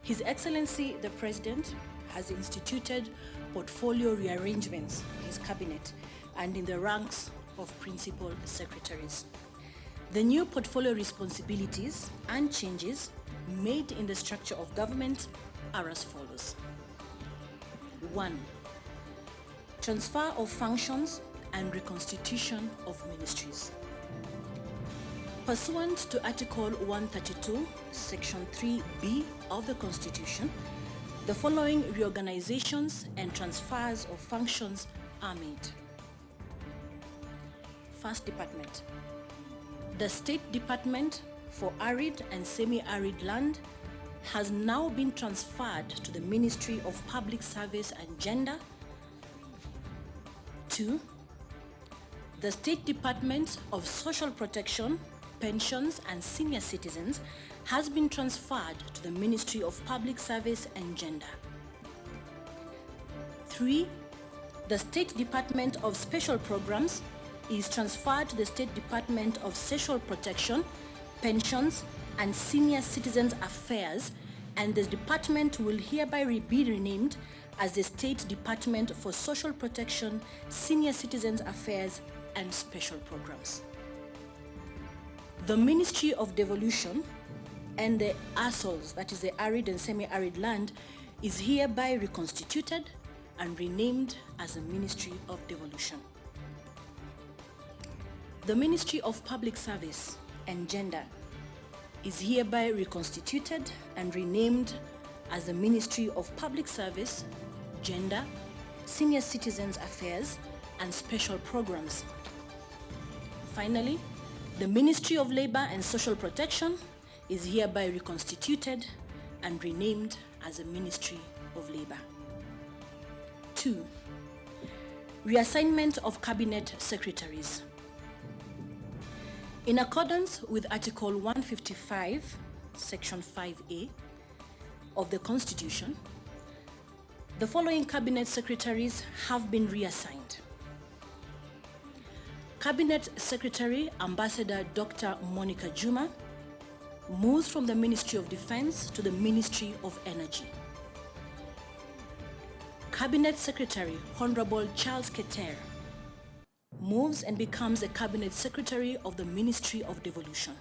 His Excellency the President has instituted portfolio rearrangements in his cabinet and in the ranks of principal secretaries. The new portfolio responsibilities and changes made in the structure of government are as follows. 1. Transfer of functions and reconstitution of ministries. Pursuant to Article 132, Section 3B of the Constitution, the following reorganizations and transfers of functions are made. First department. The State Department for Arid and Semi-Arid Land has now been transferred to the Ministry of Public Service and Gender. 2. The State Department of Social Protection, Pensions and Senior Citizens has been transferred to the Ministry of Public Service and Gender. 3. The State Department of Special Programs is transferred to the State Department of Social Protection, Pensions and Senior Citizens Affairs, and the department will hereby be renamed as the State Department for Social Protection, Senior Citizens Affairs and Special Programs. The Ministry of Devolution and the ASOLs, that is the Arid and Semi-Arid Land, is hereby reconstituted and renamed as the Ministry of Devolution. The Ministry of Public Service and Gender is hereby reconstituted and renamed as the Ministry of Public Service, Gender, Senior Citizens Affairs and Special Programs. Finally, the Ministry of Labor and Social Protection is hereby reconstituted and renamed as the Ministry of Labor. 2. Reassignment of Cabinet Secretaries. In accordance with Article 155, Section 5A of the Constitution, the following Cabinet Secretaries have been reassigned. Cabinet Secretary Ambassador Dr. Monica Juma moves from the Ministry of Defense to the Ministry of Energy. Cabinet Secretary Honorable Charles Keter moves and becomes the Cabinet Secretary of the Ministry of Devolution.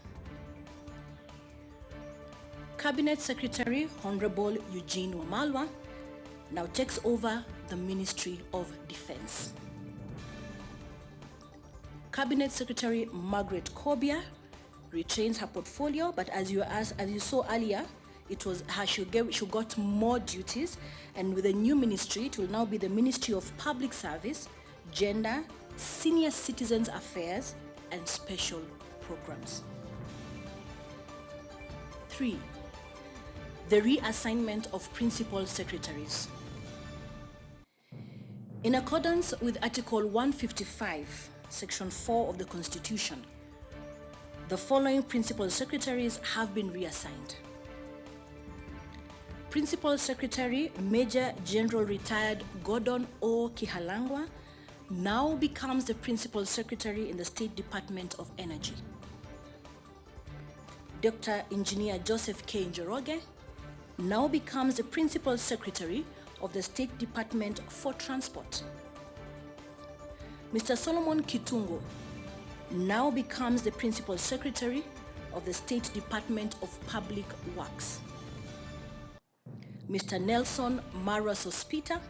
Cabinet Secretary Honorable Eugene Wamalwa now takes over the Ministry of Defense. Cabinet Secretary Margaret Kobia retains her portfolio, but as you saw earlier, it was her she got more duties, and with the new ministry, it will now be the Ministry of Public Service, Gender, Senior Citizens Affairs and Special Programs. 3. The reassignment of Principal Secretaries. In accordance with Article 155, Section 4 of the Constitution, the following Principal Secretaries have been reassigned. Principal Secretary Major General Retired Gordon O. Kihalangwa now becomes the Principal Secretary in the State Department of Energy. Dr. Engineer Joseph K. Njoroge now becomes the Principal Secretary of the State Department for Transport. Mr. Solomon Kitungo now becomes the Principal Secretary of the State Department of Public Works. Mr. Nelson Mara Sospita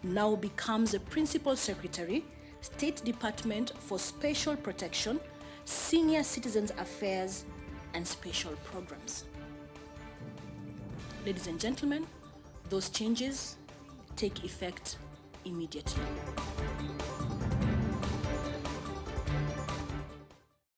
now becomes the Principal Secretary, State Department for Special Protection, Senior Citizens Affairs and Special Programs. Ladies and gentlemen, those changes take effect immediately.